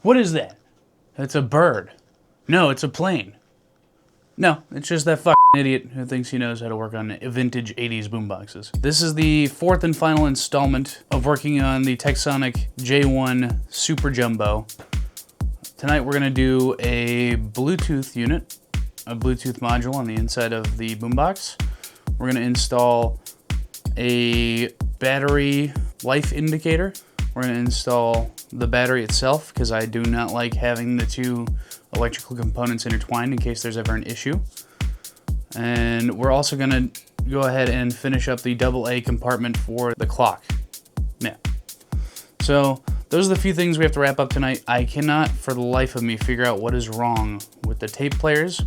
What is that? It's a bird. No, it's a plane. No, it's just that fucking idiot who thinks he knows how to work on vintage 80s boomboxes. This is the fourth and final installment of working on the Tecsonic J1 Super Jumbo. Tonight we're gonna do a Bluetooth unit, a Bluetooth module on the inside of the boombox. We're gonna install a battery life indicator. We're gonna install the battery itself because I do not like having the two electrical components intertwined in case there's ever an issue. And we're also gonna go ahead and finish up the AA compartment for the clock. Yeah. So those are the few things we have to wrap up tonight. I cannot for the life of me figure out what is wrong with the tape players.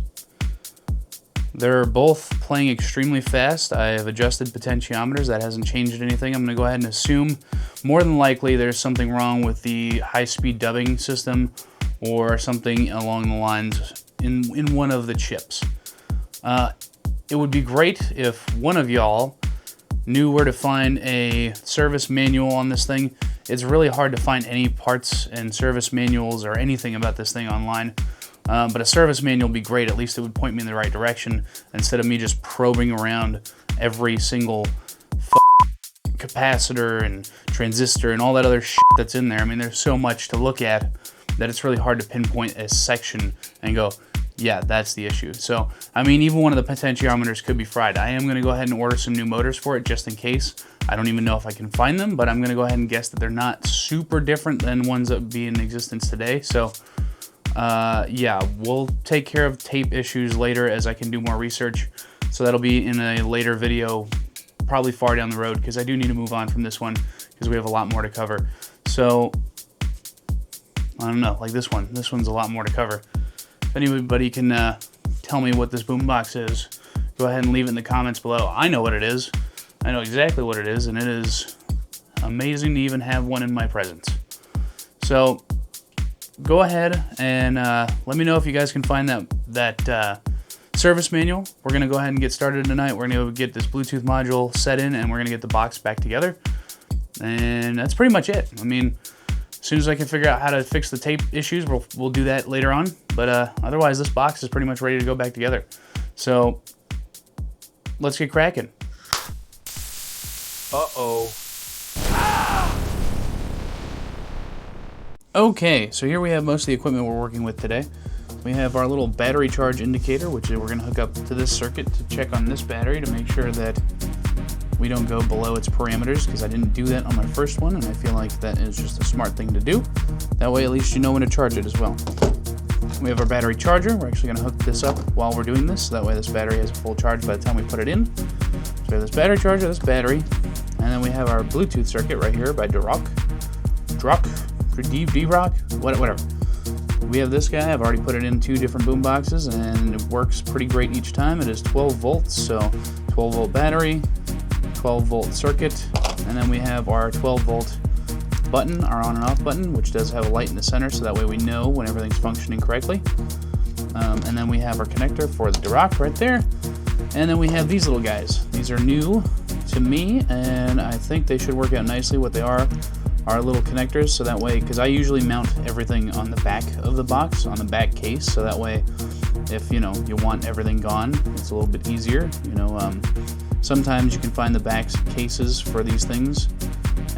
They're both playing extremely fast. I have adjusted potentiometers. That hasn't changed anything. I'm going to go ahead and assume more than likely there's something wrong with the high-speed dubbing system or something along the lines in one of the chips. It would be great if one of y'all knew where to find a service manual on this thing. It's really hard to find any parts and service manuals or anything about this thing online. But a service manual would be great. At least it would point me in the right direction instead of me just probing around every single capacitor and transistor and all that other shit that's in there. I mean, there's so much to look at that it's really hard to pinpoint a section and go, yeah, that's the issue. So, I mean, even one of the potentiometers could be fried. I am going to go ahead and order some new motors for it just in case. I don't even know if I can find them, but I'm going to go ahead and guess that they're not super different than ones that would be in existence today. So, yeah, we'll take care of tape issues later as I can do more research. So that'll be in a later video, probably far down the road, because I do need to move on from this one because we have a lot more to cover. So, I don't know, like this one. This one's a lot more to cover. If anybody can tell me what this boombox is, go ahead and leave it in the comments below. I know what it is. I know exactly what it is, and it is amazing to even have one in my presence. So, go ahead and let me know if you guys can find that service manual. We're going to go ahead and get started tonight. We're going to get this Bluetooth module set in, and we're going to get the box back together. And that's pretty much it. I mean, as soon as I can figure out how to fix the tape issues, we'll do that later on. But otherwise, this box is pretty much ready to go back together. So let's get cracking. Uh-oh. Okay, so here we have most of the equipment we're working with today. We have our little battery charge indicator, which we're going to hook up to this circuit to check on this battery to make sure that we don't go below its parameters, because I didn't do that on my first one, and I feel like that is just a smart thing to do. That way at least you know when to charge it as well. We have our battery charger. We're actually going to hook this up while we're doing this, so that way this battery has a full charge by the time we put it in. So we have this battery charger, this battery, and then we have our Bluetooth circuit right here by D-Rock, whatever. We have this guy. I've already put it in two different boom boxes, and it works pretty great each time. It is 12 volts, so 12 volt battery, 12 volt circuit, and then we have our 12 volt button, our on and off button, which does have a light in the center, so that way we know when everything's functioning correctly. And then we have our connector for the D-Rock right there, and then we have these little guys. These are new to me, and I think they should work out nicely. What they are little connectors, so that way, because I usually mount everything on the back of the box, on the back case, so that way if you want everything gone, it's a little bit easier. Sometimes you can find the back cases for these things,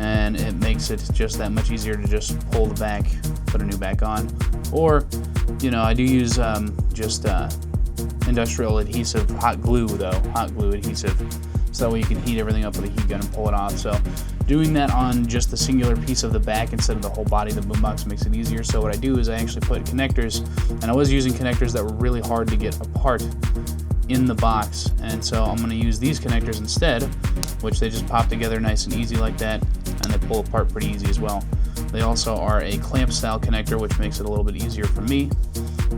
and it makes it just that much easier to just pull the back, put a new back on. Or I do use just industrial adhesive, hot glue adhesive, so that way you can heat everything up with a heat gun and pull it off. So doing that on just the singular piece of the back instead of the whole body of the boombox makes it easier. So what I do is I actually put connectors, and I was using connectors that were really hard to get apart in the box, and so I'm going to use these connectors instead, which they just pop together nice and easy like that, and they pull apart pretty easy as well. They also are a clamp style connector, which makes it a little bit easier for me.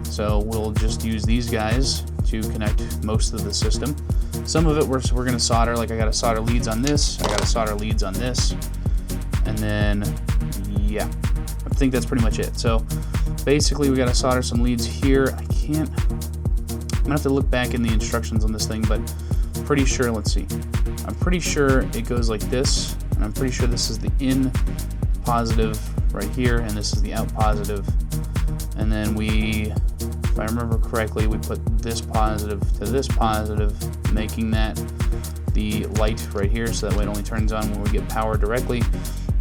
So we'll just use these guys to connect most of the system. Some of it we're going to solder, like I got to solder leads on this, I got to solder leads on this, and then, yeah, I think that's pretty much it. So basically we got to solder some leads here. I'm going to have to look back in the instructions on this thing, but pretty sure, let's see. I'm pretty sure it goes like this, and I'm pretty sure this is the in positive right here, and this is the out positive. And then we, if I remember correctly, we put this positive to this positive, making that the light right here, so that way it only turns on when we get power directly.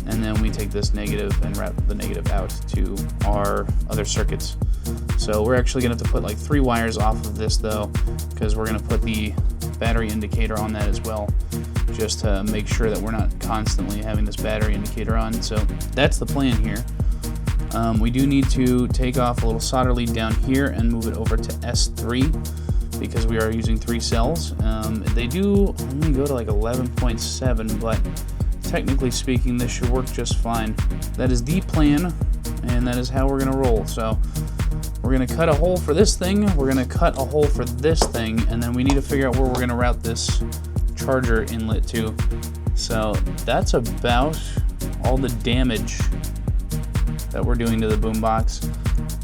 And then we take this negative and route the negative out to our other circuits. So we're actually going to have to put like 3 wires off of this though, because we're going to put the battery indicator on that as well, just to make sure that we're not constantly having this battery indicator on. So that's the plan here. We do need to take off a little solder lead down here and move it over to S3, because we are using 3 cells. They do only go to like 11.7, but technically speaking, this should work just fine. That is the plan, and that is how we're going to roll. So we're going to cut a hole for this thing, we're going to cut a hole for this thing, and then we need to figure out where we're going to route this charger inlet to. So that's about all the damage that we're doing to the boombox.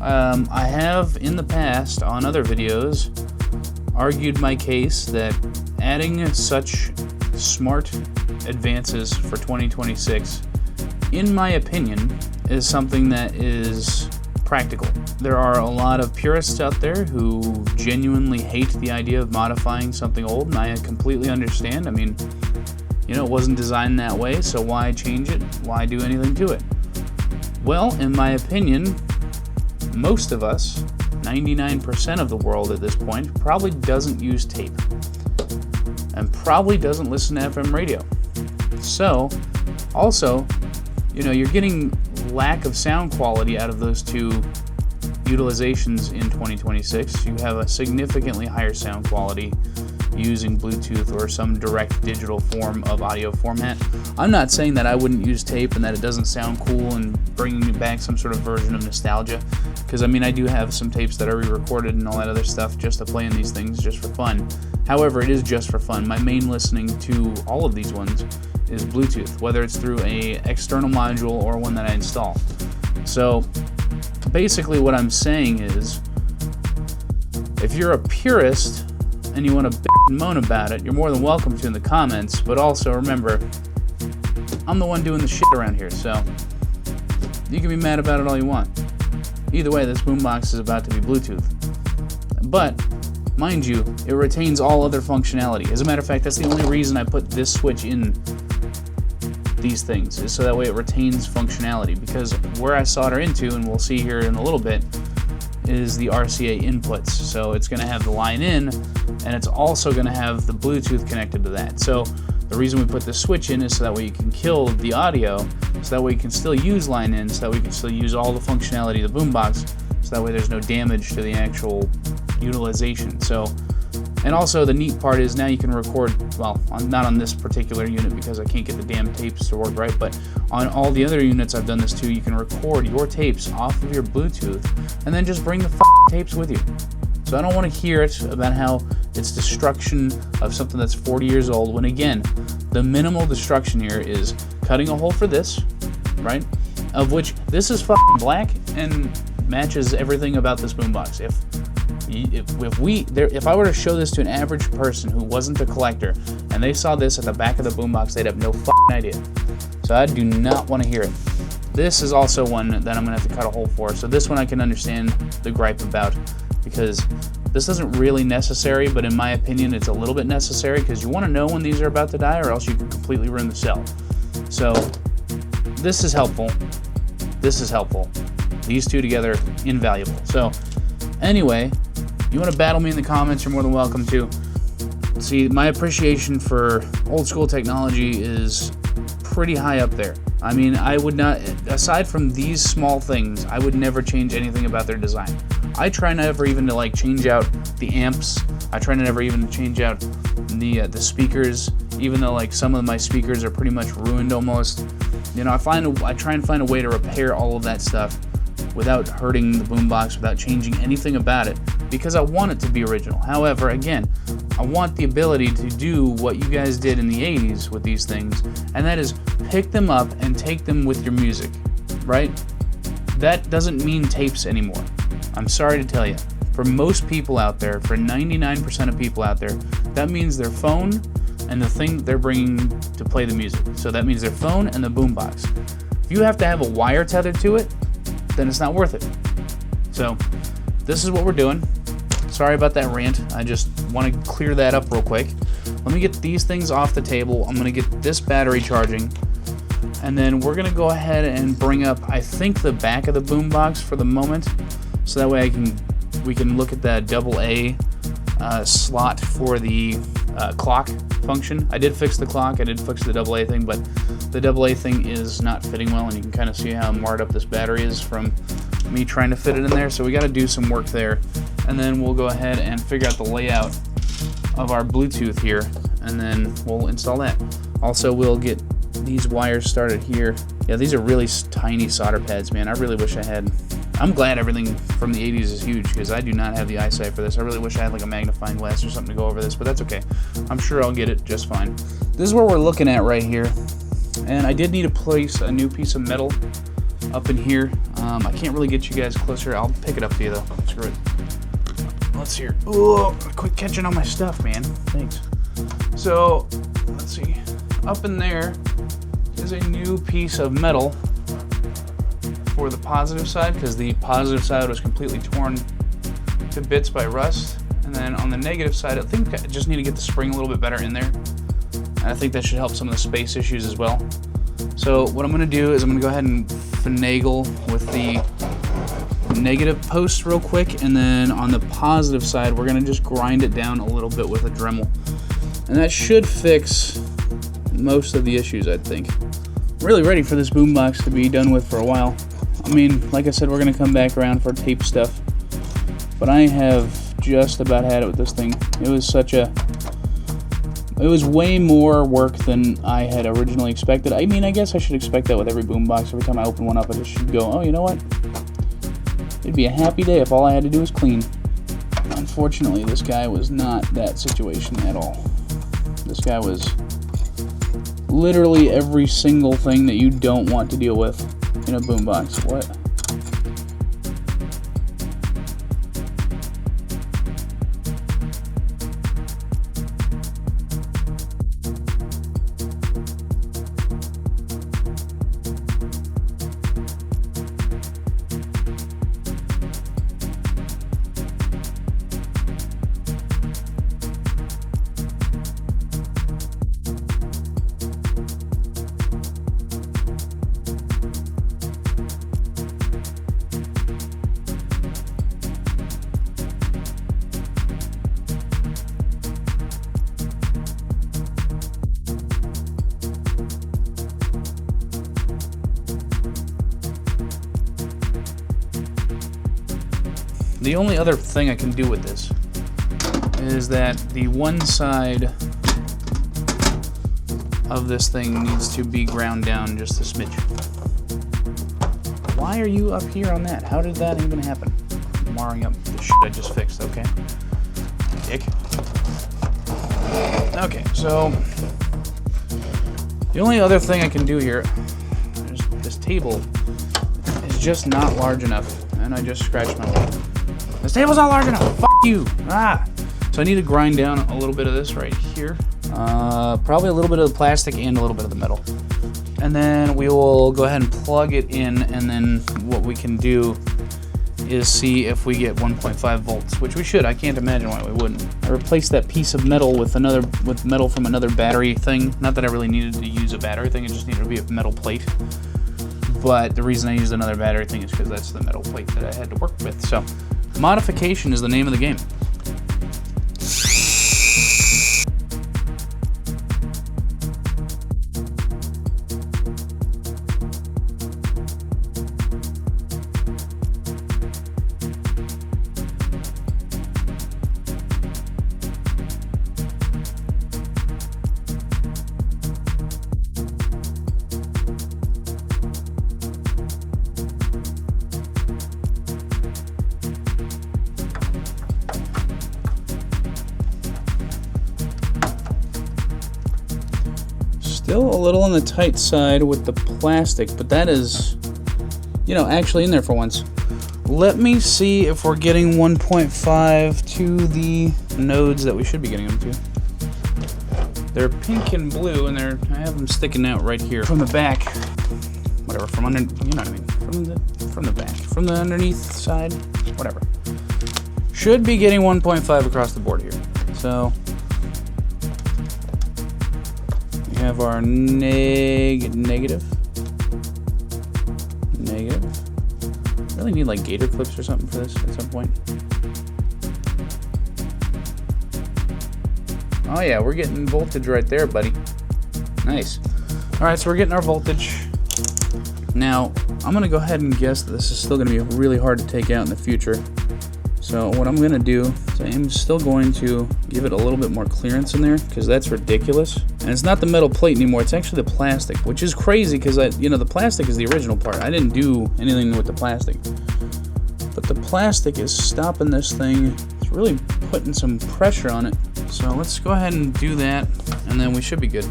I have in the past, on other videos, argued my case that adding such smart advances for 2026, in my opinion, is something that is practical. There are a lot of purists out there who genuinely hate the idea of modifying something old, and I completely understand. I mean, you know, it wasn't designed that way, so why change it? Why do anything to it? Well, in my opinion, most of us, 99% of the world at this point, probably doesn't use tape and probably doesn't listen to FM radio. So, also, you know, you're getting lack of sound quality out of those two utilizations in 2026. You have a significantly higher sound quality using Bluetooth or some direct digital form of audio format. I'm not saying that I wouldn't use tape and that it doesn't sound cool and bringing me back some sort of version of nostalgia, because I mean, I do have some tapes that are re-recorded and all that other stuff just to play in these things just for fun. However, it is just for fun. My main listening to all of these ones is Bluetooth, whether it's through a external module or one that I install. So basically what I'm saying is, if you're a purist and you want to bitch and moan about it, you're more than welcome to in the comments, but also remember, I'm the one doing the shit around here, so you can be mad about it all you want. Either way, this boombox is about to be Bluetooth. But, mind you, it retains all other functionality. As a matter of fact, that's the only reason I put this switch in these things, is so that way it retains functionality, because where I solder into, and we'll see here in a little bit, is the RCA inputs. So it's going to have the line in, and it's also going to have the Bluetooth connected to that. So the reason we put this switch in is so that way you can kill the audio, so that way you can still use line in, so that we can still use all the functionality of the boombox, so that way there's no damage to the actual utilization. So, and also the neat part is now you can record, well, not on this particular unit because I can't get the damn tapes to work right, but on all the other units I've done this to, you can record your tapes off of your Bluetooth and then just bring the tapes with you. So I don't want to hear it about how it's destruction of something that's 40 years old, when again, the minimal destruction here is cutting a hole for this, right? Of which this is black and matches everything about this boombox. If I were to show this to an average person who wasn't a collector and they saw this at the back of the boombox, they'd have no idea. So I do not want to hear it. This is also one that I'm going to have to cut a hole for. So this one I can understand the gripe about, because this isn't really necessary, but in my opinion it's a little bit necessary, because you want to know when these are about to die or else you can completely ruin the cell. So this is helpful. This is helpful. These two together, invaluable. So anyway, you want to battle me in the comments, you're more than welcome to. See, my appreciation for old school technology is pretty high up there. I mean, I would not, aside from these small things, I would never change anything about their design. I try never even to like change out the amps. I try to never even change out the speakers, even though like some of my speakers are pretty much ruined almost. You know, I try and find a way to repair all of that stuff without hurting the boombox, without changing anything about it, because I want it to be original. However, again, I want the ability to do what you guys did in the 80s with these things, and that is pick them up and take them with your music, right? That doesn't mean tapes anymore. I'm sorry to tell you. For most people out there, for 99% of people out there, that means their phone and the thing that they're bringing to play the music. So that means their phone and the boombox. If you have to have a wire tethered to it, then it's not worth it. So this is what we're doing. Sorry about that rant. I just want to clear that up real quick. Let me get these things off the table. I'm going to get this battery charging. And then we're going to go ahead and bring up, I think, the back of the boombox for the moment. So that way we can look at that AA slot for the clock function. I did fix the clock, I did fix the AA thing, but the AA thing is not fitting well, and you can kind of see how marred up this battery is from me trying to fit it in there. So we got to do some work there, and then we'll go ahead and figure out the layout of our Bluetooth here, and then we'll install that. Also, we'll get these wires started here. Yeah, these are really tiny solder pads, man. I really wish I had. I'm glad everything from the 80s is huge, because I do not have the eyesight for this. I really wish I had like a magnifying glass or something to go over this, but that's okay. I'm sure I'll get it just fine. This is what we're looking at right here. And I did need to place a new piece of metal up in here. I can't really get you guys closer. I'll pick it up for you though. Screw it. Let's see here. Oh, quit catching on my stuff, man. Thanks. So, let's see. Up in there is a new piece of metal for the positive side, because the positive side was completely torn to bits by rust. And then on the negative side, I think I just need to get the spring a little bit better in there. And I think that should help some of the space issues as well. So what I'm going to do is I'm going to go ahead and finagle with the negative post real quick, and then on the positive side we're going to just grind it down a little bit with a Dremel. And that should fix most of the issues, I think. I'm really ready for this boombox to be done with for a while. I mean, like I said, we're going to come back around for tape stuff, but I have just about had it with this thing. It was way more work than I had originally expected. I mean, I guess I should expect that with every boombox. Every time I open one up, I just should go, oh, you know what? It'd be a happy day if all I had to do was clean. Unfortunately, this guy was not that situation at all. This guy was literally every single thing that you don't want to deal with in a boombox. What? The only other thing I can do with this is that the one side of this thing needs to be ground down just a smidge. Why are you up here on that? How did that even happen? I'm marring up the shit I just fixed, okay? Dick. Okay, so the only other thing I can do here is this table is just not large enough, and I just scratched my leg. This table's not large enough. Fuck you. So I need to grind down a little bit of this right here. Probably a little bit of the plastic and a little bit of the metal. And then we will go ahead and plug it in, and then what we can do is see if we get 1.5 volts, which we should. I can't imagine why we wouldn't. I replaced that piece of metal with metal from another battery thing. Not that I really needed to use a battery thing, it just needed to be a metal plate. But the reason I used another battery thing is because that's the metal plate that I had to work with. So modification is the name of the game. Still a little on the tight side with the plastic, but that is, actually in there for once. Let me see if we're getting 1.5 to the nodes that we should be getting them to. They're pink and blue, and I have them sticking out right here from the back. whatever, from under, you know what I mean, from the back, from the underneath side, whatever. Should be getting 1.5 across the board here. So we have our negative. Really need like gator clips or something for this at some point. Oh yeah, we're getting voltage right there, buddy. Nice. All right, so we're getting our voltage. Now, I'm gonna go ahead and guess that this is still gonna be really hard to take out in the future. So what I'm gonna do is I'm still going to give it a little bit more clearance in there, because that's ridiculous. And it's not the metal plate anymore, it's actually the plastic, which is crazy because the plastic is the original part. I didn't do anything with the plastic. But the plastic is stopping this thing. It's really putting some pressure on it. So let's go ahead and do that, and then we should be good.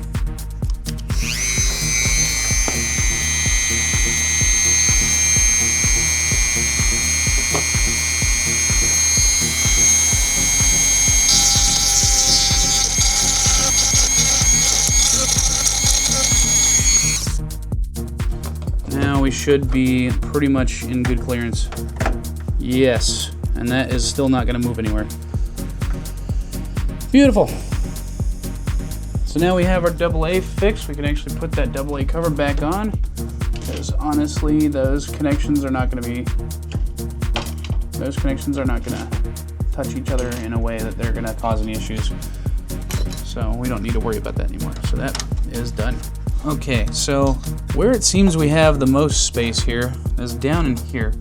Now we should be pretty much in good clearance. Yes, and that is still not going to move anywhere. Beautiful. So now we have our AA fixed. We can actually put that AA cover back on, because honestly, those connections are not going to touch each other in a way that they're going to cause any issues. So we don't need to worry about that anymore. So that is done. Okay, so where it seems we have the most space here is down in here.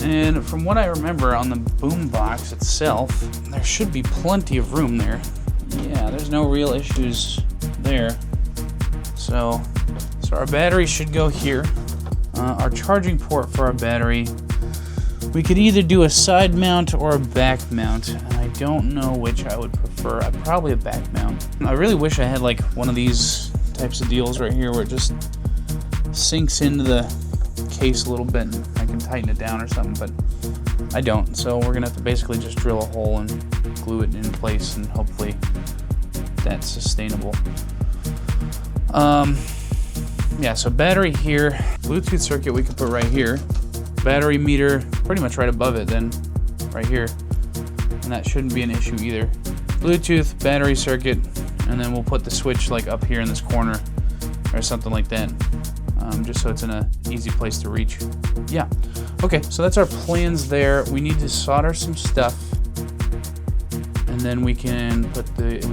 And from what I remember on the boom box itself, there should be plenty of room there. Yeah, there's no real issues there. So our battery should go here. Our charging port for our battery, we could either do a side mount or a back mount. And I don't know which I would prefer. Probably a back mount. I really wish I had like one of these types of deals right here where it just sinks into the case a little bit and I can tighten it down or something, but I don't. So we're gonna have to basically just drill a hole and glue it in place, and hopefully that's sustainable. Yeah, so battery here, Bluetooth circuit we could put right here, battery meter pretty much right above it, then right here, and that shouldn't be an issue either. Bluetooth, battery circuit, and then we'll put the switch like up here in this corner or something like that, just so it's in an easy place to reach. Yeah, okay, so that's our plans there. We need to solder some stuff, and then we can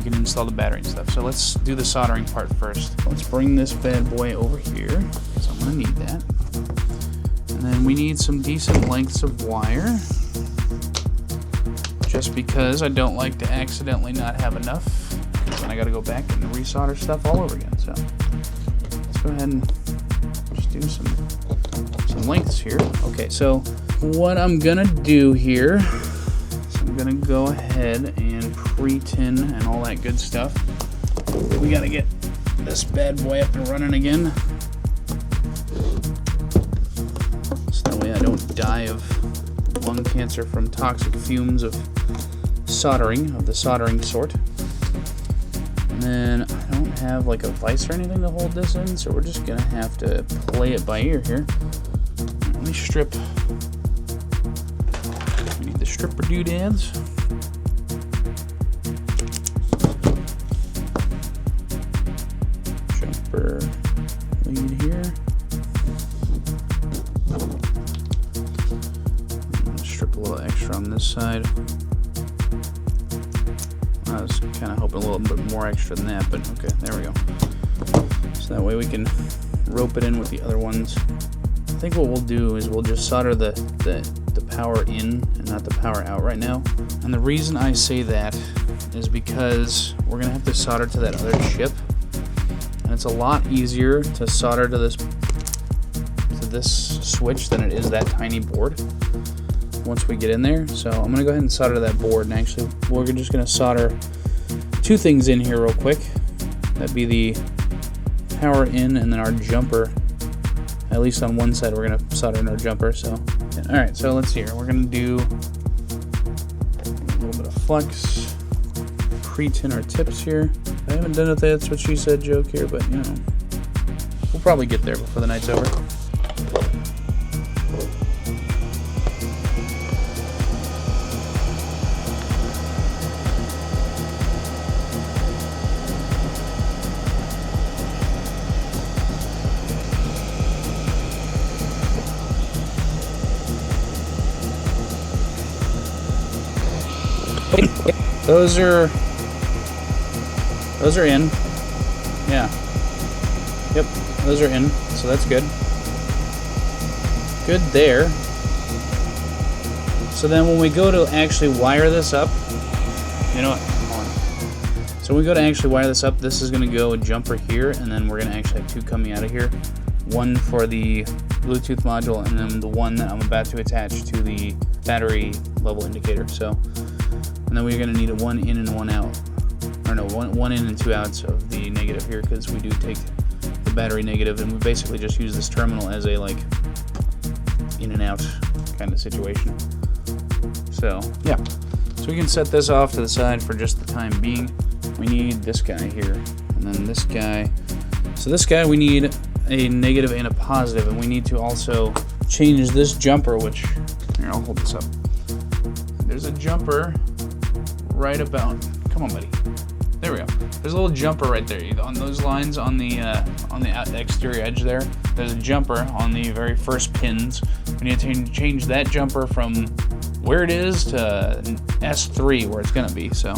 install the battery and stuff. So let's do the soldering part first. Let's bring this bad boy over here, because I'm gonna need that. And then we need some decent lengths of wire, just because I don't like to accidentally not have enough, then I gotta go back and resolder stuff all over again. So let's go ahead and just do some lengths here. Okay, so what I'm gonna do here is I'm gonna go ahead and pre-tin and all that good stuff. We gotta get this bad boy up and running again, so that way I don't die of lung cancer from toxic fumes of the soldering sort. And then I don't have like a vise or anything to hold this in, so we're just gonna have to play it by ear here. Let me strip. We need the stripper doodads. Jumper lead here. I'm gonna strip a little extra on this side. I was kind of hoping a little bit more extra than that, but okay, there we go. So that way we can rope it in with the other ones. I think what we'll do is we'll just solder the power in and not the power out right now. And the reason I say that is because we're gonna have to solder to that other chip, and it's a lot easier to solder to this switch than it is that tiny board once we get in there. So I'm gonna go ahead and solder to that board, and actually we're just gonna solder two things in here real quick. That'd be the power in and then our jumper. At least on one side we're gonna solder in our jumper. So yeah. All right, so let's see here. We're gonna do a little bit of flux, pre-tin our tips here. I haven't done a that's what she said joke here, but you know, We'll probably get there before the night's over. Those are in. Yeah. Yep, those are in, so that's good. Good there. So then when we go to actually wire this up, you know what? Hold on. So when we go to actually wire this up, this is going to go a jumper here, and then we're going to actually have two coming out of here. One for the Bluetooth module, and then the one that I'm about to attach to the battery level indicator. So, and then we're going to need a one in and one out. Or no, one in and two outs of the negative here, because we do take the battery negative, and we basically just use this terminal as a like in and out kind of situation. So yeah, so we can set this off to the side for just the time being. We need this guy here, and then this guy. So this guy we need a negative and a positive, and we need to also change this jumper, which here, I'll hold this up. There's a jumper right about, come on buddy, there we go. There's a little jumper right there on those lines on the exterior edge there. There's a jumper on the very first pins. We need to change that jumper from where it is to S3 where it's gonna be, so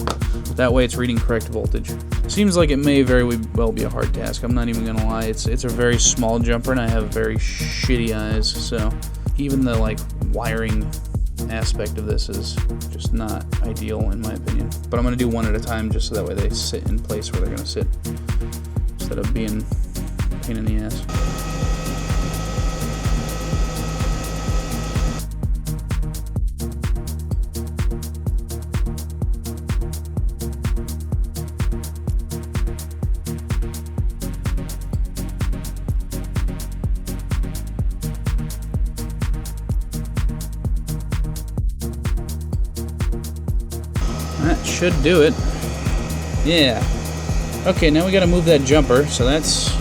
that way it's reading correct voltage. Seems like it may very well be a hard task. I'm not even gonna lie. It's a very small jumper, and I have very shitty eyes, so even the like wiring aspect of this is just not ideal in my opinion. But I'm going to do one at a time just so that way they sit in place where they're going to sit instead of being a pain in the ass. That should do it. Yeah. Okay, now we gotta move that jumper, so that's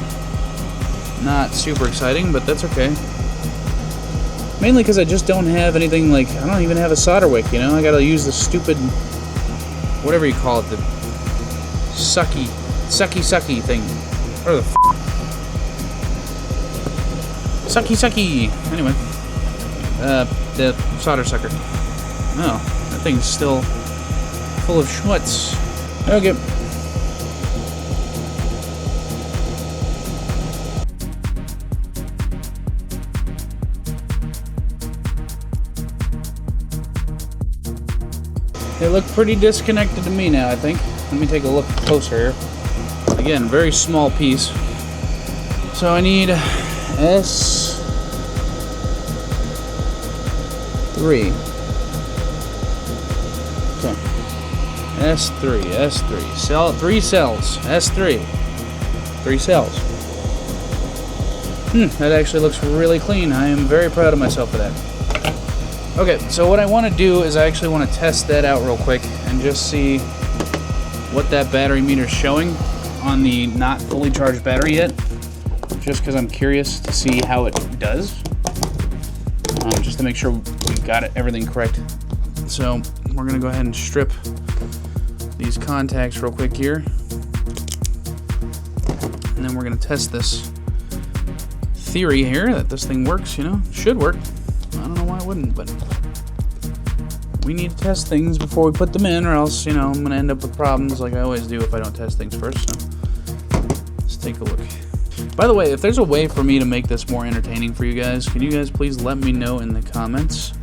not super exciting, but that's okay. Mainly because I just don't have anything like, I don't even have a solder wick, you know? I gotta use the stupid, whatever you call it, the sucky thing. Or the sucky. Anyway. The solder sucker. Oh, that thing's still full of schmutz. Okay. They look pretty disconnected to me now, I think. Let me take a look closer here. Again, very small piece. So I need S3. Okay. S3. 3 cells. S3. 3 cells. That actually looks really clean. I am very proud of myself for that. Okay, so what I want to do is I actually want to test that out real quick and just see what that battery meter is showing on the not fully charged battery yet. Just because I'm curious to see how it does. Just to make sure we got everything correct. So we're going to go ahead and strip these contacts real quick here. And then we're going to test this theory here that this thing works, you know, should work. I don't know why it wouldn't, but we need to test things before we put them in, or else, you know, I'm going to end up with problems like I always do if I don't test things first. So let's take a look. By the way, if there's a way for me to make this more entertaining for you guys, can you guys please let me know in the comments?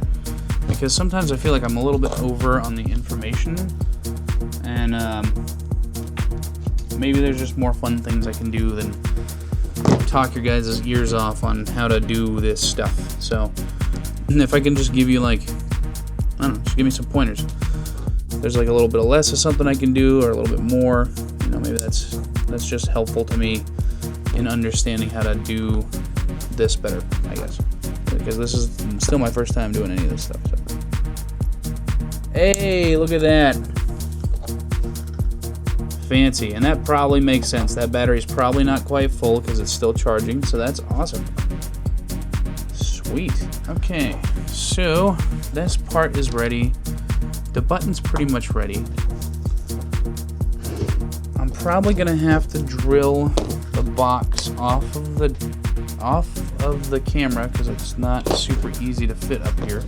Because sometimes I feel like I'm a little bit over on the information, and maybe there's just more fun things I can do than talk your guys' ears off on how to do this stuff. So if I can just give you like, I don't know, just give me some pointers. There's like a little bit of less of something I can do, or a little bit more, you know, maybe that's just helpful to me in understanding how to do this better, I guess. Because this is still my first time doing any of this stuff. So. Hey, look at that. Fancy, and that probably makes sense. That battery's probably not quite full because it's still charging, so that's awesome. Sweet. Okay, so this part is ready. The button's pretty much ready. I'm probably gonna have to drill the box off of the camera because it's not super easy to fit up here,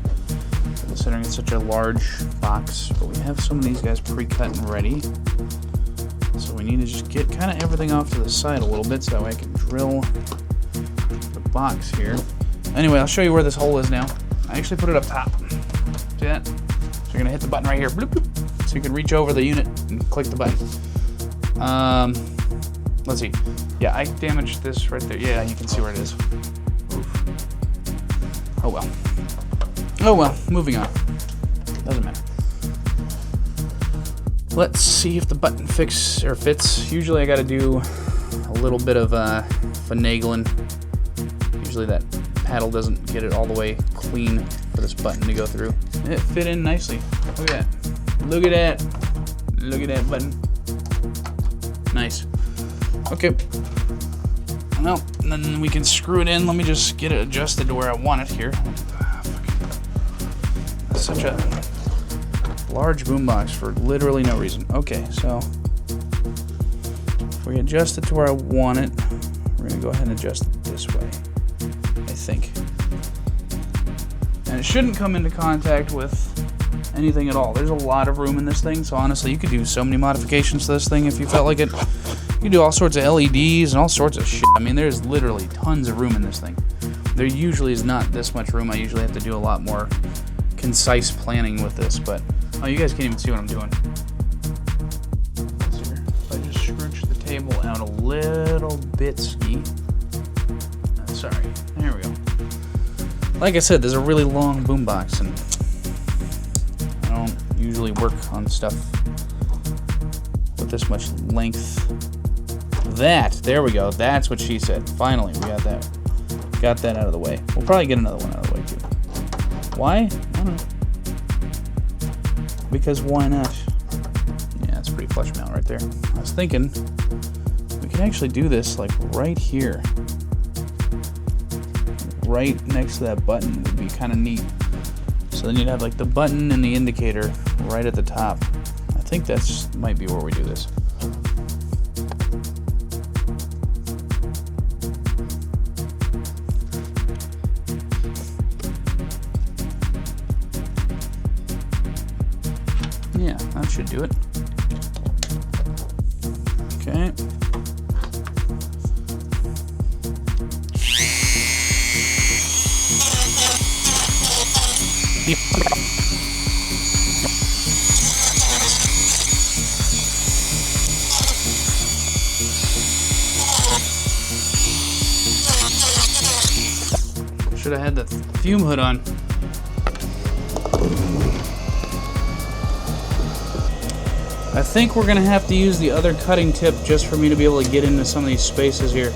considering it's such a large box. But we have some of these guys pre-cut and ready. So we need to just get kind of everything off to the side a little bit so that way I can drill the box here. Anyway, I'll show you where this hole is now. I actually put it up top. See that? So you're gonna hit the button right here, bloop, bloop, so you can reach over the unit and click the button. Let's see. Yeah, I damaged this right there. Yeah, you can see where it is. Oof. Oh well. Oh well, moving on. Doesn't matter. Let's see if the button fits. Usually I gotta do a little bit of finagling. Usually that paddle doesn't get it all the way clean for this button to go through. It fit in nicely. Look at that. Look at that. Look at that button. Nice. Okay. Well, then we can screw it in. Let me just get it adjusted to where I want it here. That's such a large boombox for literally no reason. Okay, so if we adjust it to where I want it, we're gonna go ahead and adjust it this way, I think. And it shouldn't come into contact with anything at all. There's a lot of room in this thing, so honestly, you could do so many modifications to this thing if you felt like it. You can do all sorts of LEDs and all sorts of shit. I mean, there's literally tons of room in this thing. There usually is not this much room. I usually have to do a lot more concise planning with this, but oh, you guys can't even see what I'm doing. If I just scrunch the table out a little bit ski. Sorry, there we go. Like I said, there's a really long boombox, and I don't usually work on stuff with this much length. There we go. That's what she said. Finally, we got that out of the way. We'll probably get another one out of the way too. Why? I don't know. Because why not? Yeah, that's a pretty flush mount right there. I was thinking we can actually do this like right here. Right next to that button would be kind of neat. So then you'd have like the button and the indicator right at the top. I think that's might be where we do this. Yeah, that should do it. Okay. Should have had the fume hood on. I think we're gonna have to use the other cutting tip just for me to be able to get into some of these spaces here,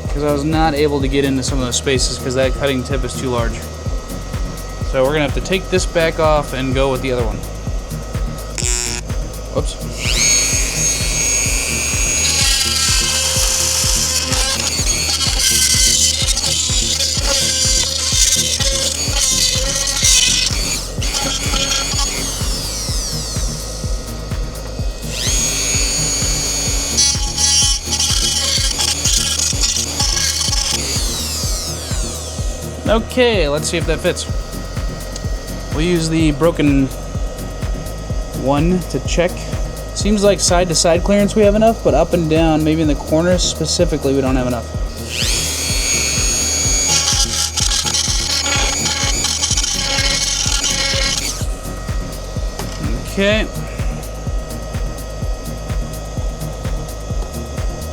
because I was not able to get into some of those spaces because that cutting tip is too large. So we're gonna have to take this back off and go with the other one. Whoops. Okay, let's see if that fits. We'll use the broken one to check. Seems like side to side clearance we have enough, but up and down, maybe in the corners specifically, we don't have enough. Okay.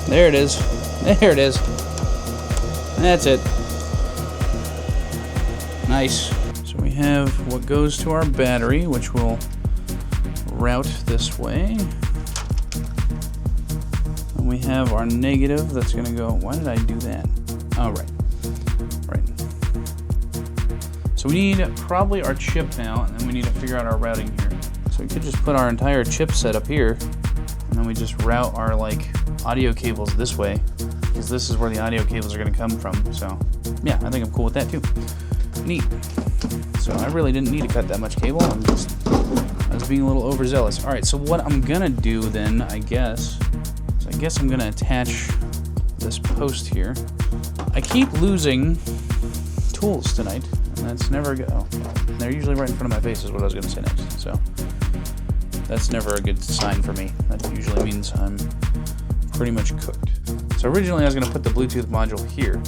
There it is. There it is. That's it. Nice. So we have what goes to our battery, which will route this way. And we have our negative that's going to go. Why did I do that? Oh, right. Right. So we need probably our chip now, and then we need to figure out our routing here. So we could just put our entire chip set up here And then we just route our like audio cables this way, because this is where the audio cables are going to come from. So yeah, I think I'm cool with that too. Neat. So I really didn't need to cut that much cable. I was being a little overzealous. All right, so what I'm gonna do then, I guess I'm gonna attach this post here. I keep losing tools tonight, and that's never good. Oh, they're usually right in front of my face is what I was gonna say next. So that's never a good sign for me. That usually means I'm pretty much cooked. So originally I was gonna put the Bluetooth module here,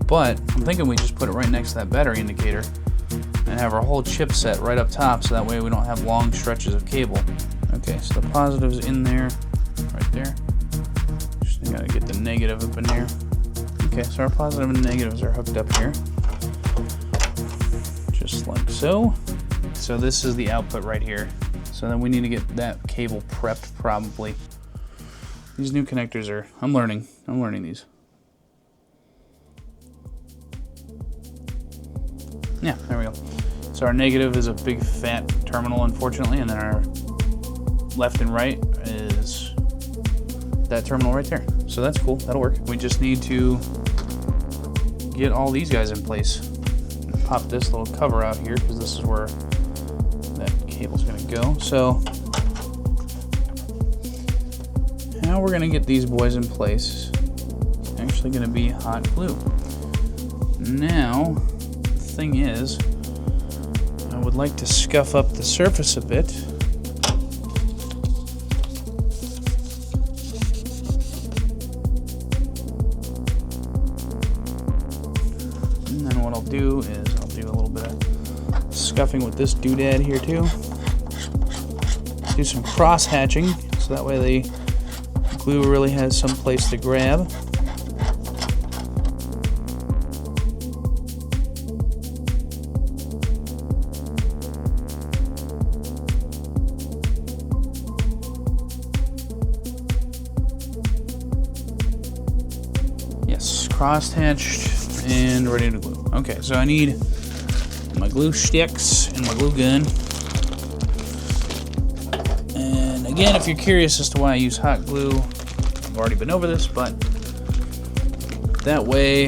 but I'm thinking we just put it right next to that battery indicator and have our whole chipset right up top, so that way we don't have long stretches of cable. Okay, so the positive's in there, right there. Just gotta get the negative up in there. Okay, so our positive and negatives are hooked up here. Just like so. So this is the output right here. So then we need to get that cable prepped probably. These new connectors are, I'm learning these. Yeah, there we go. So our negative is a big fat terminal, unfortunately, and then our left and right is that terminal right there. So that's cool, that'll work. We just need to get all these guys in place. Pop this little cover out here, because this is where that cable's gonna go. So how we're gonna get these boys in place is actually gonna be hot glue. Now, the thing is, I would like to scuff up the surface a bit. And then what I'll do is I'll do a little bit of scuffing with this doodad here too. Do some cross hatching, so that way the glue really has some place to grab. Cross hatched and ready to glue. Okay, so I need my glue sticks and my glue gun. And again, if you're curious as to why I use hot glue, I've already been over this, but that way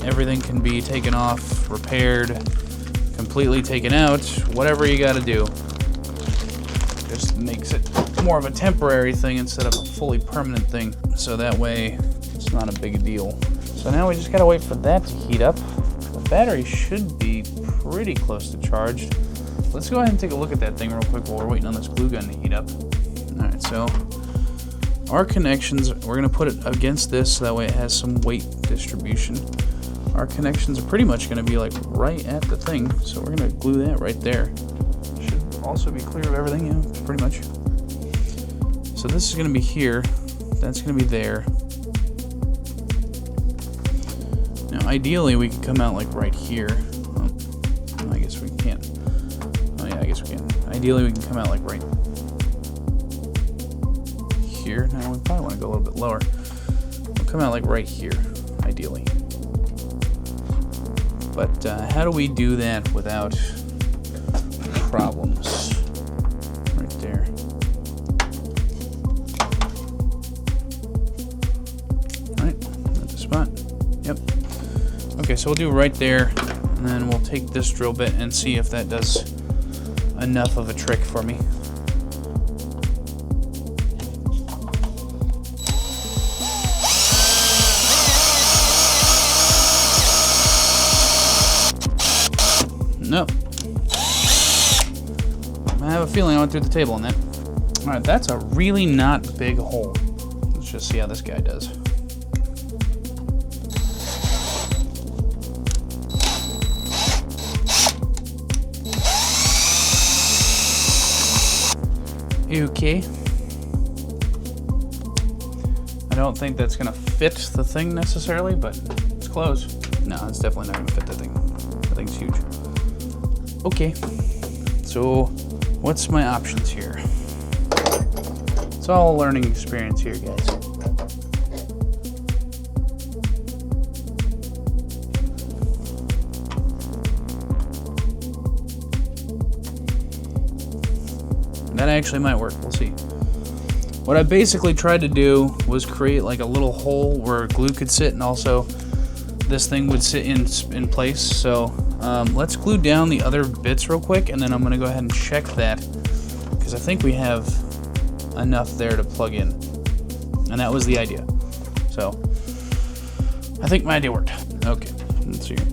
everything can be taken off, repaired, completely taken out, whatever you got to do. Just makes it more of a temporary thing instead of a fully permanent thing, so that way it's not a big deal. So now we just gotta wait for that to heat up. The battery should be pretty close to charged. Let's go ahead and take a look at that thing real quick while we're waiting on this glue gun to heat up. All right, so our connections, we're gonna put it against this so that way it has some weight distribution. Our connections are pretty much gonna be like right at the thing, so we're gonna glue that right there. Should also be clear of everything, yeah, pretty much. So this is gonna be here, that's gonna be there. Now, ideally, we could come out like right here. Well, I guess we can't. Oh yeah, I guess we can. Ideally, we can come out like right here. Now, we probably want to go a little bit lower. We'll come out like right here, ideally. But how do we do that without problems? Right there. All right, that's the spot. Yep. Okay, so we'll do right there, and then we'll take this drill bit and see if that does enough of a trick for me. Nope. I have a feeling I went through the table on that. Alright, that's a really not big hole. Let's just see how this guy does. Okay. I don't think that's gonna fit the thing necessarily, but it's close. No, it's definitely not gonna fit that thing. That thing's huge. Okay. So, what's my options here? It's all a learning experience here, guys. That actually might work. We'll see. What I basically tried to do was create like a little hole where glue could sit, and also this thing would sit in place. So let's glue down the other bits real quick, and then I'm gonna go ahead and check that, because I think we have enough there to plug in, and that was the idea. So I think my idea worked. Okay, let's see here.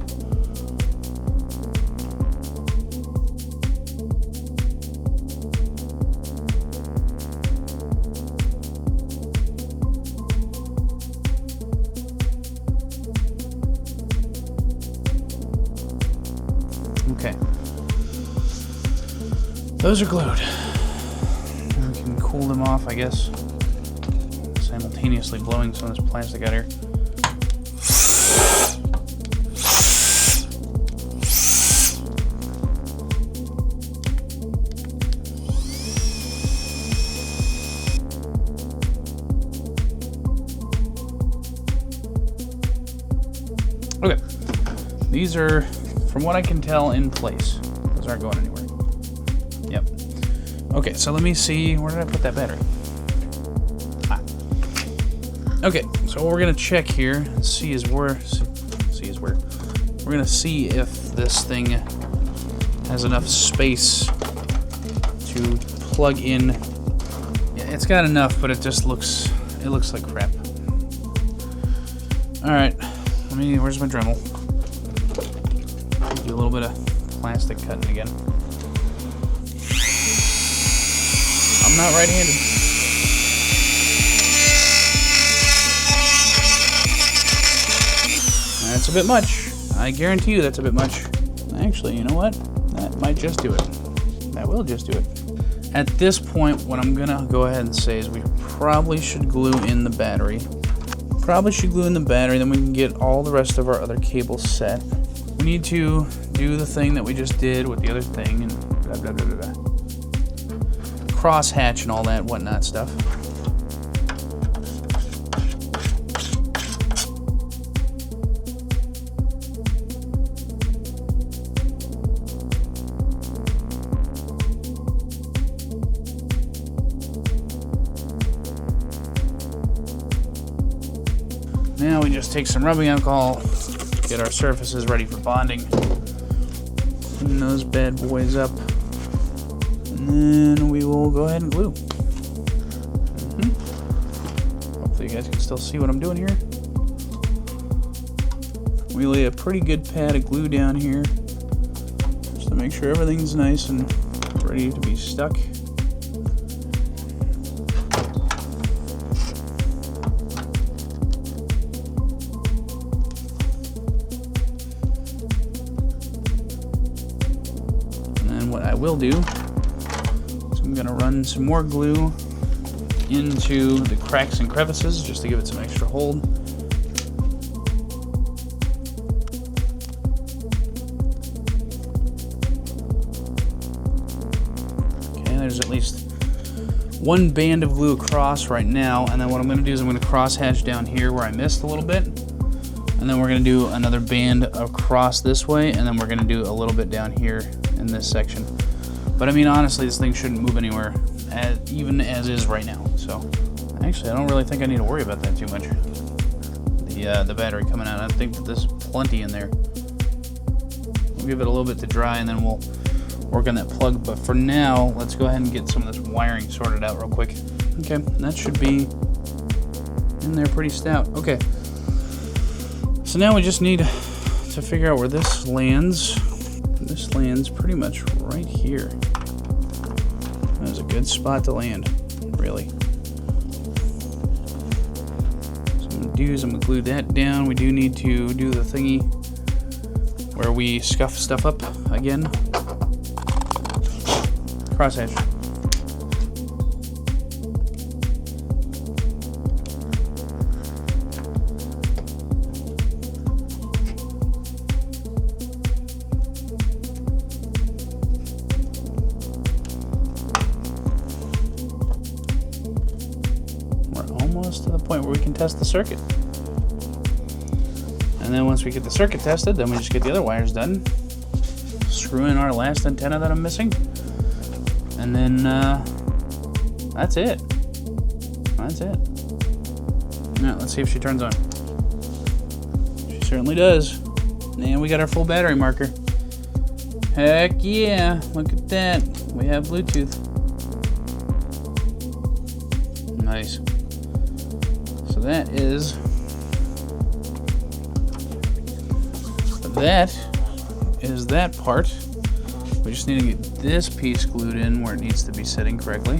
Okay, those are glued. We can cool them off, I guess, simultaneously blowing some of this plastic out here. Okay, these are, from what I can tell, in place. Those aren't going anywhere. Yep. Okay, so let me see, where did I put that battery? Ah. Okay, so what we're gonna check here, we're gonna see if this thing has enough space to plug in. Yeah, it's got enough, but it looks like crap. All right, where's my Dremel? Do a little bit of plastic cutting again. I'm not right-handed. That's a bit much. I guarantee you that's a bit much. Actually, you know what? That might just do it. That will just do it. At this point, what I'm gonna go ahead and say is we probably should glue in the battery. Then we can get all the rest of our other cables set. We need to do the thing that we just did with the other thing and blah, blah, blah, blah, blah. Cross hatch and all that whatnot stuff. Now we just take some rubbing alcohol, get our surfaces ready for bonding, clean those bad boys up, and then we will go ahead and glue. Hopefully you guys can still see what I'm doing here. We lay a pretty good pad of glue down here just to make sure everything's nice and ready to be stuck. What I will do is I'm going to run some more glue into the cracks and crevices just to give it some extra hold. Okay, there's at least one band of glue across right now, and then what I'm going to do is I'm going to cross hatch down here where I missed a little bit, and then we're going to do another band across this way, and then we're going to do a little bit down here in this section. But I mean, honestly, this thing shouldn't move anywhere, even as is right now. So actually, I don't really think I need to worry about that too much. The battery coming out, I think that there's plenty in there. We'll give it a little bit to dry, and then we'll work on that plug. But for now, let's go ahead and get some of this wiring sorted out real quick. Okay, that should be in there pretty stout. Okay, so now we just need to figure out where this lands. This lands pretty much right here. That was a good spot to land, really. So I'm going to do is I'm going to glue that down. We do need to do the thingy where we scuff stuff up again. Crosshatch. Almost to the point where we can test the circuit. And then once we get the circuit tested, then we just get the other wires done. Screw in our last antenna that I'm missing. And then that's it. That's it. Now, let's see if she turns on. She certainly does. And we got our full battery marker. Heck yeah, look at that. We have Bluetooth. Nice. So that is that part. We just need to get this piece glued in where it needs to be sitting correctly.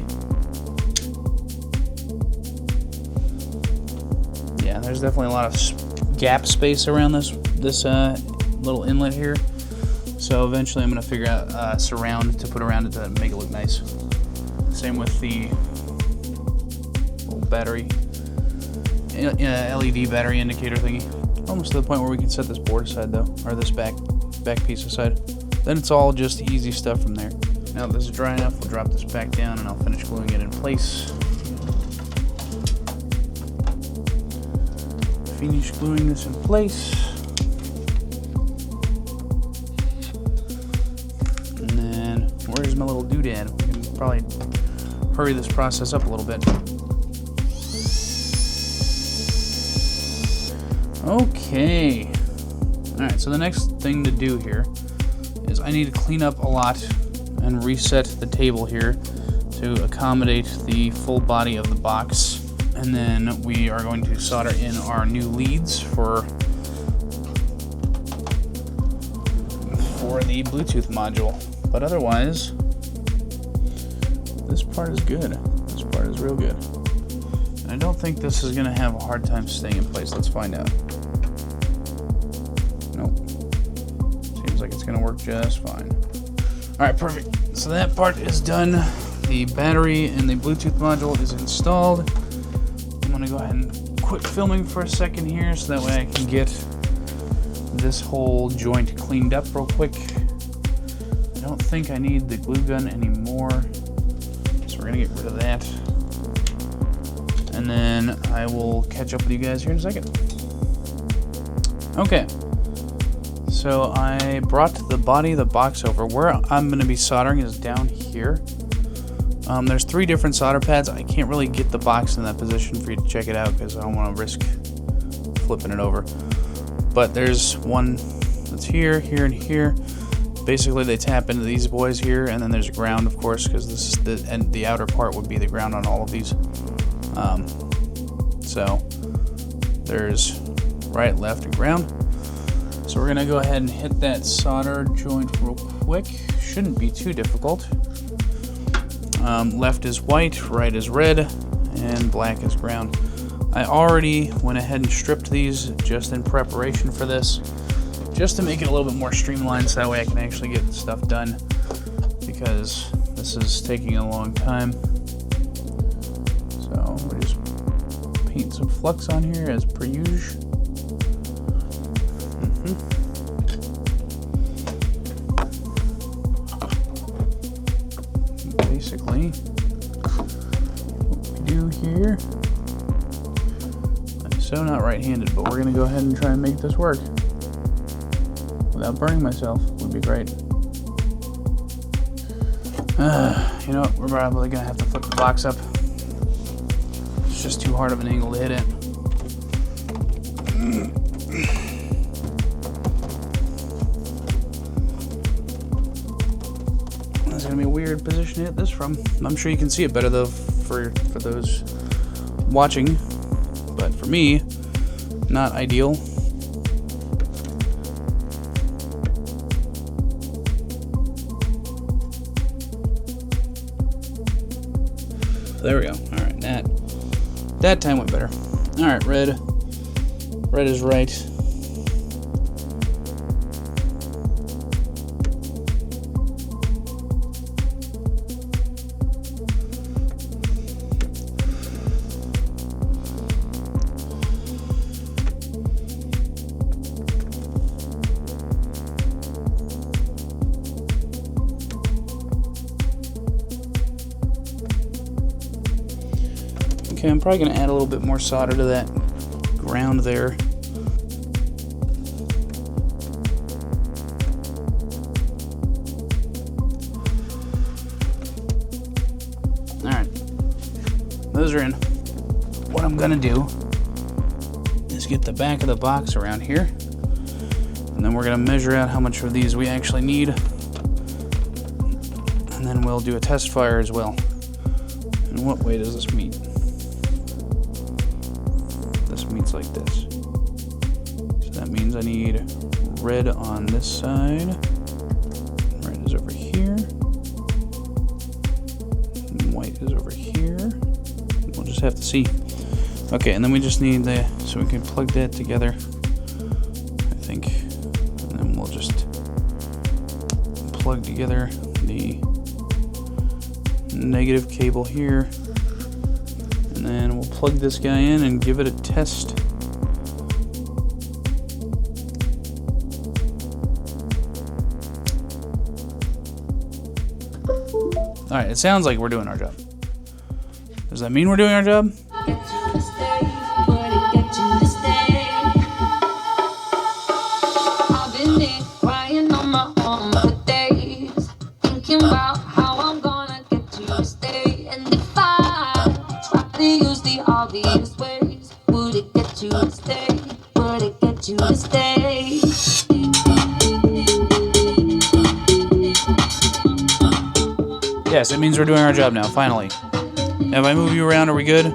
Yeah, there's definitely a lot of gap space around this little inlet here. So eventually I'm going to figure out surround to put around it to make it look nice. Same with the little battery, LED battery indicator thingy. Almost to the point where we can set this board aside though, or this back piece aside. Then it's all just easy stuff from there. Now that this is dry enough, we'll drop this back down and I'll finish gluing it in place. Finish gluing this in place. And then, where's my little doodad? We can probably hurry this process up a little bit. Okay. Alright, so the next thing to do here is I need to clean up a lot and reset the table here to accommodate the full body of the box. And then we are going to solder in our new leads for the Bluetooth module. But otherwise, this part is good. This part is real good. And I don't think this is going to have a hard time staying in place. Let's find out. Nope. Seems like it's going to work just fine. Alright, perfect. So that part is done. The battery and the Bluetooth module is installed. I'm going to go ahead and quit filming for a second here so that way I can get this whole joint cleaned up real quick. I don't think I need the glue gun anymore, so we're going to get rid of that. And then I will catch up with you guys here in a second. Okay. So I brought the body of the box over. Where I'm going to be soldering is down here. There's 3 different solder pads. I can't really get the box in that position for you to check it out because I don't want to risk flipping it over. But there's one that's here, here, and here. Basically, they tap into these boys here, and then there's a ground, of course, because this is the outer part would be the ground on all of these. So there's right, left, and ground. So we're gonna go ahead and hit that solder joint real quick. Shouldn't be too difficult. Left is white, right is red, and black is ground. I already went ahead and stripped these just in preparation for this, just to make it a little bit more streamlined so that way I can actually get stuff done, because this is taking a long time. So we just paint some flux on here as per usual. Basically, what we do here, I'm so not right-handed, but we're going to go ahead and try and make this work without burning myself. Would be great. You know what, we're probably going to have to flip the box up. It's just too hard of an angle to hit it. That's going to be a weird position to hit this from. I'm sure you can see it better though for those watching, but for me, not ideal. There we go. All right, that time went better. All right, red is right. Okay, I'm probably going to add a little bit more solder to that ground there. Alright, those are in. what I'm gonna do is get the back of the box around here, and then we're gonna measure out how much of these we actually need, and then we'll do a test fire as well. And what way does this meet? This meets like this. So that means I need red on this side. Red is over here. And white is over here. We'll just have to see. Okay, and then we just need so we can plug that together, I think. And then we'll just plug together the negative cable here. And then we'll plug this guy in and give it a test. Alright, it sounds like we're doing our job. Does that mean we're doing our job? Yes, it means we're doing our job now, finally. Now, if I move you around, are we good?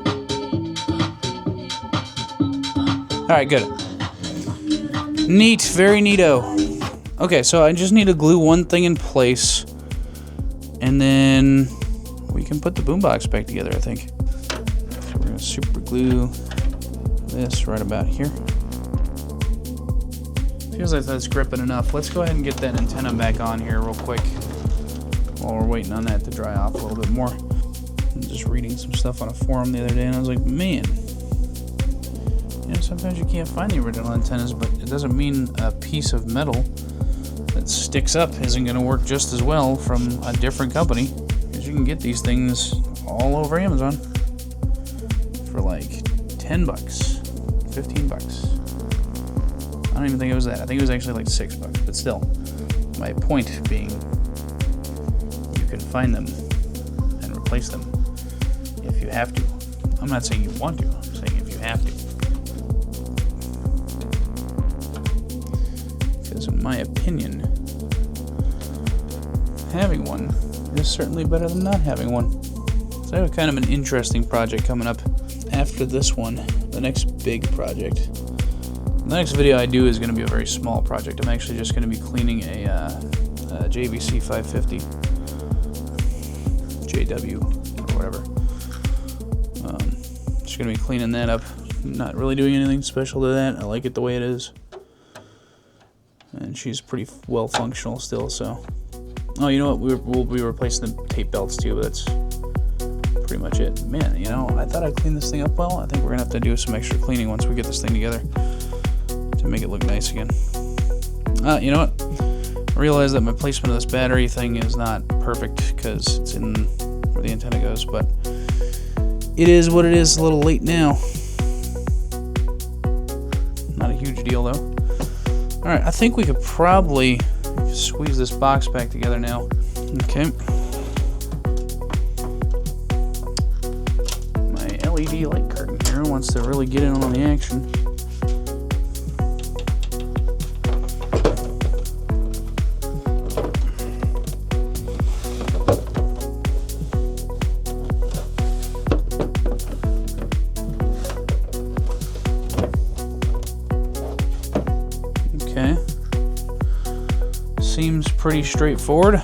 Alright, good. Neat, very neato. Okay, so I just need to glue one thing in place, and then we can put the boombox back together, I think. So we're going to super glue this right about here. Feels like that's gripping enough. Let's go ahead and get that antenna back on here real quick while we're waiting on that to dry off a little bit more. I'm just reading some stuff on a forum the other day, and I was like, man, you know, sometimes you can't find the original antennas, but it doesn't mean a piece of metal that sticks up isn't going to work just as well from a different company, because you can get these things all over Amazon for like 10 bucks, 15 bucks. I don't even think it was that. I think it was actually like $6, but still, my point being, you can find them and replace them if you have to. I'm not saying you want to, I'm saying if you have to. Because in my opinion, having one is certainly better than not having one. So I have kind of an interesting project coming up after this one, the next big project. The next video I do is going to be a very small project. I'm actually just going to be cleaning a JVC 550 JW or whatever. Just going to be cleaning that up. Not really doing anything special to that. I like it the way it is. And she's pretty well functional still, so. Oh, you know what? We'll be replacing the tape belts too, but that's pretty much it. Man, you know, I thought I cleaned this thing up well. I think we're going to have to do some extra cleaning once we get this thing together to make it look nice again. You know what? I realize that my placement of this battery thing is not perfect because it's in where the antenna goes, but it is what it is. A little late now. Not a huge deal though. Alright, I think we could probably squeeze this box back together now. Okay. My LED light curtain here wants to really get in on the action. Okay. Seems pretty straightforward.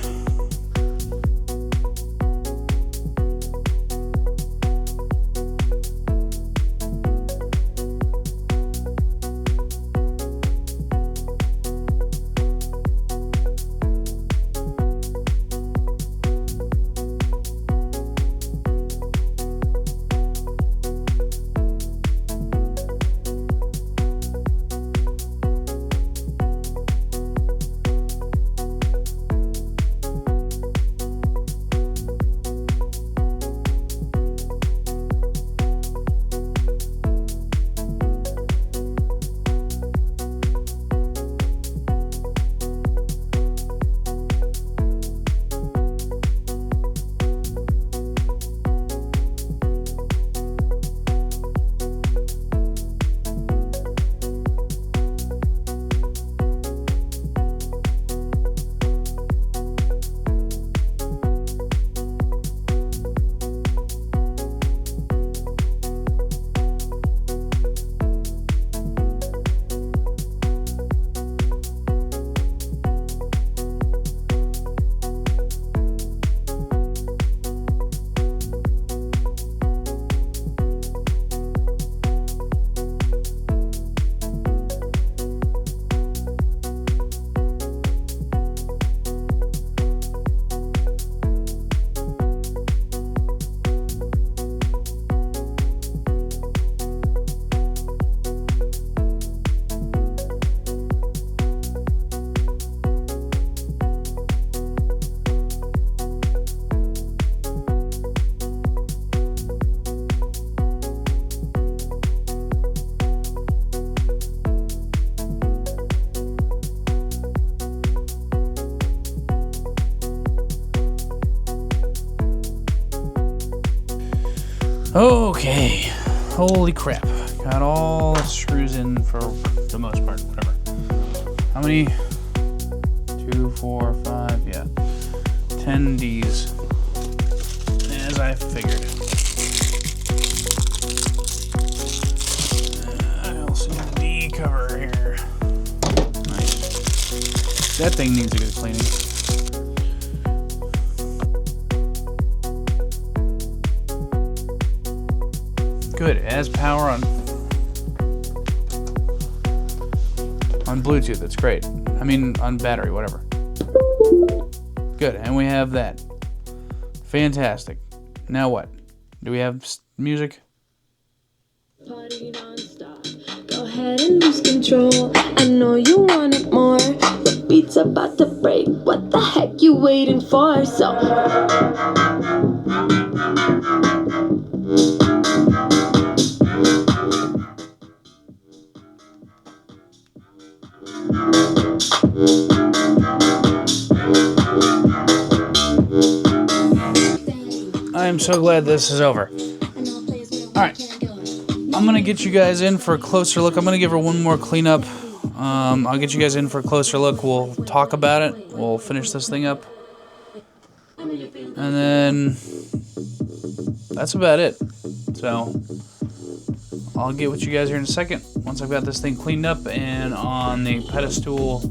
Okay, holy crap. Got all the screws in for the most part, whatever. How many? 2, 4, 5, yeah. 10 Ds, as I figured. I also need the D cover here. Nice. That thing needs a good cleaning. Good, it has power on Bluetooth, that's great. I mean, on battery, whatever. Good, and we have that. Fantastic. Now what? Do we have music? Party non-stop. Go ahead and lose control. I know you want it more. The beat's about to break. What the heck you waiting for? So I am so glad this is over. Alright, I'm going to get you guys in for a closer look. I'm going to give her one more cleanup. I'll get you guys in for a closer look. We'll talk about it. We'll finish this thing up. And then that's about it. So I'll get with you guys here in a second once I've got this thing cleaned up and on the pedestal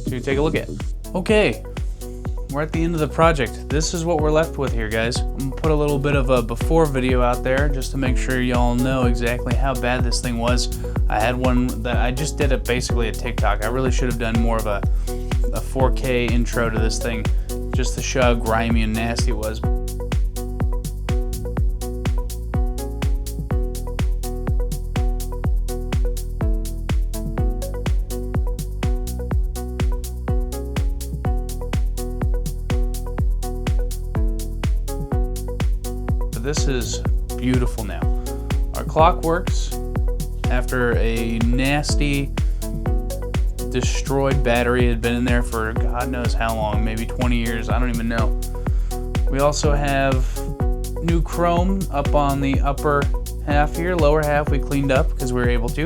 to take a look at. Okay. We're at the end of the project. This is what we're left with here, guys. I'm gonna put a little bit of a before video out there just to make sure y'all know exactly how bad this thing was. I had one that I just did it basically a TikTok. I really should have done more of a 4K intro to this thing just to show how grimy and nasty it was. This is beautiful now. Our clock works after a nasty destroyed battery. It had been in there for God knows how long, maybe 20 years, I don't even know. We also have new chrome up on the upper half here. Lower half we cleaned up because we were able to.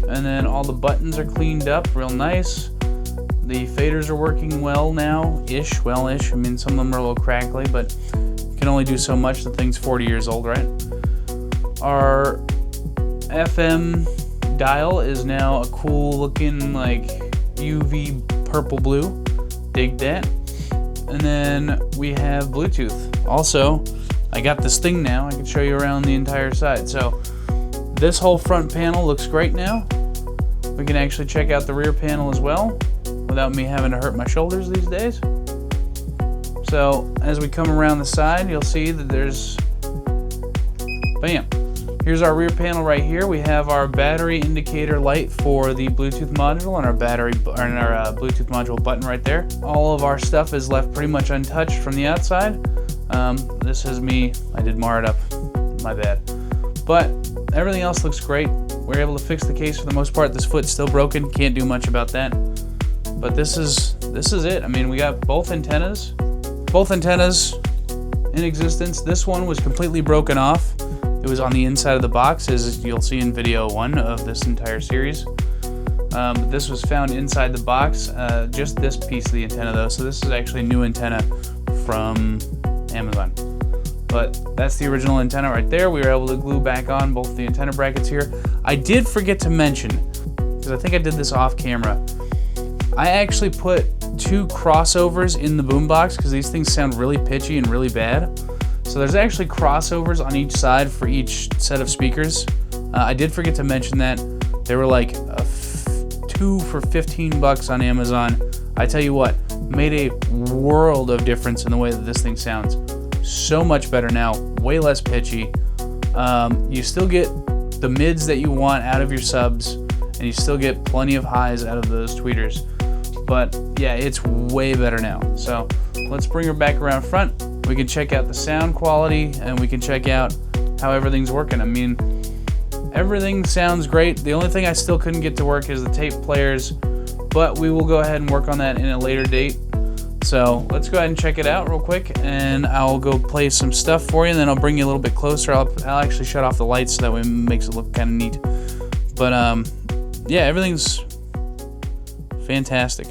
And then all the buttons are cleaned up real nice. The faders are working well now, well-ish. I mean, some of them are a little crackly, but can only do so much. The thing's 40 years old, right? Our FM dial is now a cool looking like UV purple blue. Dig that. And then we have Bluetooth. Also, I got this thing now. I can show you around the entire side. So this whole front panel looks great now. We can actually check out the rear panel as well without me having to hurt my shoulders these days. So as we come around the side, you'll see that there's, bam, here's our rear panel right here. We have our battery indicator light for the Bluetooth module and our Bluetooth module button right there. All of our stuff is left pretty much untouched from the outside. This is me, I did mar it up, my bad. But everything else looks great. We're able to fix the case for the most part. This foot's still broken, can't do much about that. But this is it. I mean, we got both antennas in existence. This one was completely broken off. It was on the inside of the box, as you'll see in video 1 of this entire series. This was found inside the box, just this piece of the antenna though, so this is actually a new antenna from Amazon. But that's the original antenna right there. We were able to glue back on both the antenna brackets here. I did forget to mention, because I think I did this off camera, I actually put 2 crossovers in the boombox because these things sound really pitchy and really bad. So there's actually crossovers on each side for each set of speakers. I did forget to mention that. They were like 2 for $15 on Amazon. I tell you what, made a world of difference in the way that this thing sounds. So much better now, way less pitchy. You still get the mids that you want out of your subs, and you still get plenty of highs out of those tweeters. But yeah, it's way better now. So let's bring her back around front. We can check out the sound quality and we can check out how everything's working. I mean, everything sounds great. The only thing I still couldn't get to work is the tape players, but we will go ahead and work on that in a later date. So let's go ahead and check it out real quick, and I'll go play some stuff for you, and then I'll bring you a little bit closer. I'll actually shut off the lights so that way it makes it look kind of neat. But yeah, everything's fantastic.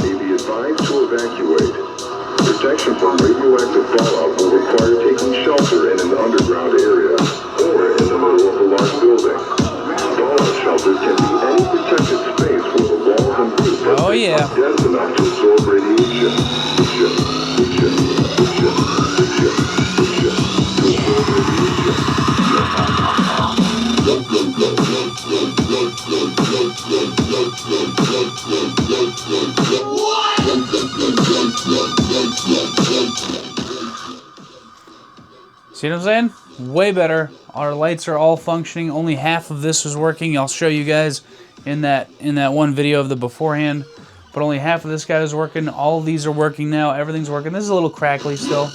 May be advised to evacuate. Protection from radioactive fallout will require taking shelter in an underground area or in the middle of a large building. Fallout shelters can be any protected space where the walls and roof are dense enough to absorb radiation. See what I'm saying? Way better. Our lights are all functioning. Only half of this is working. I'll show you guys in that one video of the beforehand. But only half of this guy is working. All of these are working now. Everything's working. This is a little crackly still,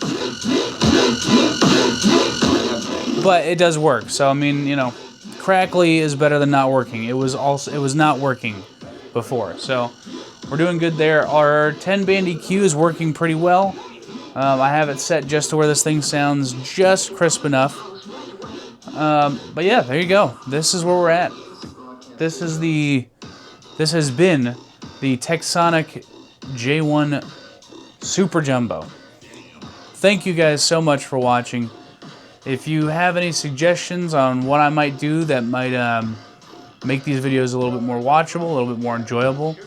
but it does work. So I mean, you know, crackly is better than not working. It was not working before. So we're doing good there. Our 10-band EQ is working pretty well. I have it set just to where this thing sounds just crisp enough. But yeah, there you go. This is where we're at. This has been the Tecsonic J1 Super Jumbo. Thank you guys so much for watching. If you have any suggestions on what I might do that might make these videos a little bit more watchable, a little bit more enjoyable,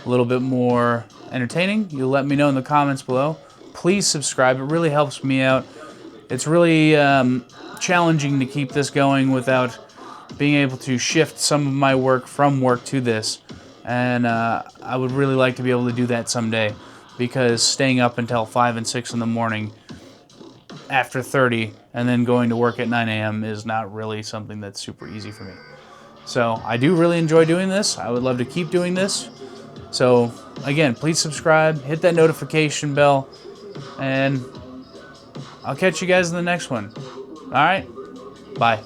a little bit more entertaining, you let me know in the comments below. Please subscribe. It really helps me out. It's really challenging to keep this going without being able to shift some of my work from work to this. And I would really like to be able to do that someday, because staying up until 5 and 6 in the morning after 30 and then going to work at 9 a.m. is not really something that's super easy for me. So I do really enjoy doing this. I would love to keep doing this. So again, please subscribe, hit that notification bell, and I'll catch you guys in the next one. All right? Bye.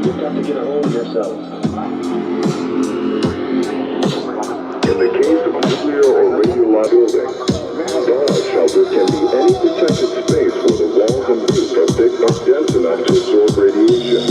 You've got to get a hold of yourself. In the case of nuclear or radioactive building, fallout shelters can be any protected space where the walls and roof are thick or dense enough to absorb radiation.